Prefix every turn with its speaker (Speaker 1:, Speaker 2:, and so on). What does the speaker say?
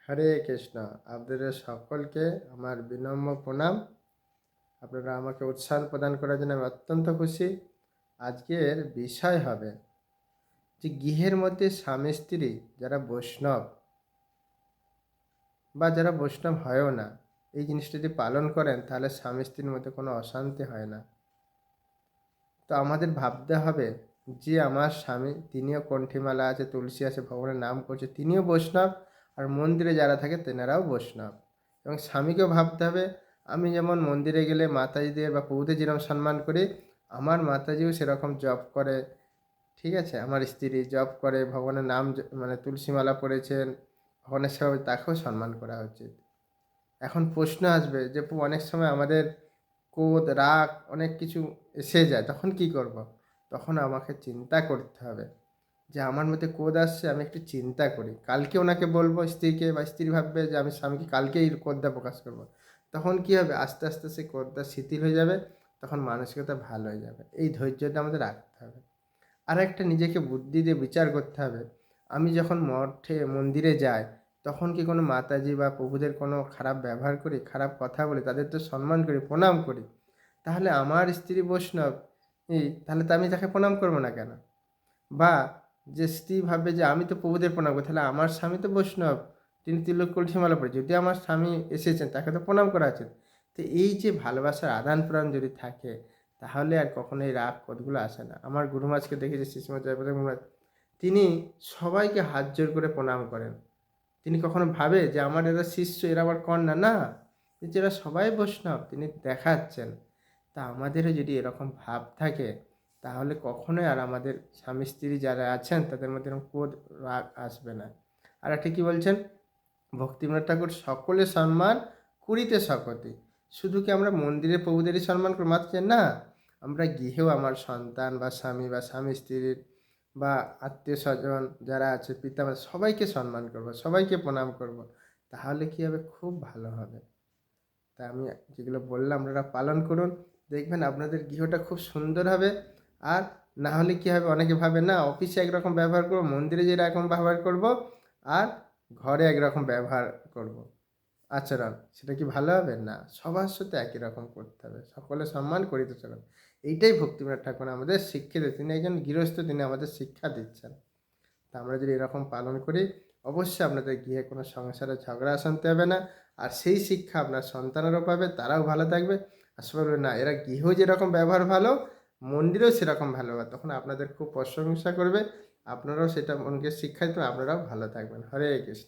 Speaker 1: হরে কৃষ্ণ। আপনাদের সকলকে আমার বিনম্র প্রণাম। আপনারা আমাকে উৎসাহ প্রদান করার জন্য আমি অত্যন্ত খুশি। আজকের বিষয় হবে যে গৃহের মধ্যে স্বামী স্ত্রী যারা বৈষ্ণব বা যারা বৈষ্ণব হয়ও না, এই জিনিসটা যদি পালন করেন তাহলে স্বামী স্ত্রীর মধ্যে কোনো অশান্তি হয় না। তো আমাদের ভাবতে হবে যে আমার স্বামী তিনিও কণ্ঠীমালা আছে, তুলসী আছে, ভগবানের নাম করছে, তিনিও বৈষ্ণব, আর মন্দিরে যারা থাকে তেনারাও বৈষ্ণব। এবং স্বামীকেও ভাবতে হবে আমি যেমন মন্দিরে গেলে মাতাজিদের বা প্রভুদের যেরকম সম্মান করি, আমার মাতাজিও সেরকম জপ করে, ঠিক আছে, আমার স্ত্রী জপ করে, ভগবানের নাম মানে তুলসীমালা পড়েছেন, ভগবানের সেবা, তাকেও সম্মান করা উচিত। এখন প্রশ্ন আসবে যে অনেক সময় আমাদের ক্রোধ রাগ অনেক কিছু এসে যায়, তখন কি করব? তখন আমাকে চিন্তা করতে হবে যে আমার মধ্যে ক্রোধ আসছে, আমি একটু চিন্তা করি, কালকে ওনাকে বলবো স্ত্রীকে, বা স্ত্রী ভাববে যে আমি স্বামীকে কালকেই ক্রোধটা প্রকাশ করব। তখন কি হবে, আস্তে আস্তে সেই ক্রোধটা শিথিল হয়ে যাবে, তখন মানসিকতা ভালো হয়ে যাবে। এই ধৈর্যটা আমাদের রাখতে হবে। আর একটা নিজেকে বুদ্ধি দিয়ে বিচার করতে হবে, আমি যখন মঠে মন্দিরে যাই তখন কি কোনো মাতাজি বা প্রভুদের কোনো খারাপ ব্যবহার করি, খারাপ কথা বলি, তাদের তো সম্মান করি, প্রণাম করি, তাহলে আমার স্ত্রী বৈষ্ণব, তাহলে তো আমি তাকে প্রণাম করবো না কেন? বা যে স্ত্রী ভাববে যে আমি তো প্রভুদের প্রণাম করি, তাহলে আমার স্বামী তো বৈষ্ণব, তিনি তিলক কলসিমালা পড়ে, যদি আমার স্বামী এসেছেন তাকে তো প্রণাম করা উচিত। তো এই যে ভালোবাসার আদান প্রদান যদি থাকে, তাহলে আর কখনো এই রাগ ক্রোধগুলো আসে না। আমার গুরুমাজকে দেখেছি, শ্রীশ্রীমৎ জয়প্রকাশ গুরুমাজ, তিনি সবাইকে হাত জোর করে প্রণাম করেন। তিনি কখনো ভাবে যে আমার এরা শিষ্য, এরা আবার কন্যা, না, যে এরা সবাই বৈষ্ণব, তিনি দেখাচ্ছেন। তা আমাদেরও যদি এরকম ভাব থাকে, তাহলে কখনোই আর আমাদের স্বামী স্ত্রী যারা আছেন তাদের মধ্যে এরকম ক্রোধ রাগ আসবে না। আর একটা কি বলছেন, ভক্তিবিনোদ ঠাকুর, সকলে সম্মান করিতে শকতি। শুধু কি আমরা মন্দিরে প্রভুদেরই সম্মান করি মাত্র না, আমরা গৃহেও আমার সন্তান বা স্বামী বা স্বামী স্ত্রীর বা আত্মীয় স্বজন যারা আছে, পিতা মাতা, সবাইকে সম্মান করব, সবাইকে প্রণাম করব। তাহলে কি হবে, খুব ভালো হবে। তা আমি যেগুলো বললাম আপনারা পালন করুন, দেখবেন আপনাদের গৃহটা খুব সুন্দর হবে। আর না হলে কি হবে, অনেকে ভাবে না অফিসে একরকম ব্যবহার করব, মন্দিরে যেরকম ব্যবহার করব, আর ঘরে একরকম ব্যবহার করব, আচরণ, সেটা কি ভালো হবে? না, সবার সাথে একই রকম করতে হবে, সকলে সম্মান করিতে চলুন। এইটাই ভক্তিবিনোদ ঠাকুর আমাদের শিক্ষিত, তিনি একজন গৃহস্থ, তিনি আমাদের শিক্ষা দিচ্ছেন। তা আমরা যদি এরকম পালন করি, অবশ্যই আপনাদের গৃহে কোনো সংসারে ঝগড়া অশান্তি হবে না। আর সেই শিক্ষা আপনার সন্তানেরও পাবে, তারাও ভালো থাকবে। আর সবাই বলবে না এরা গৃহেও যেরকম ব্যবহার ভালো, মন্দিরেও সেরকম ভালো হবে, তখন আপনাদের খুব প্রশংসা করবে, আপনারাও সেটা মনকে শিক্ষা দিতে, আপনারাও ভালো থাকবেন। হরে কৃষ্ণ।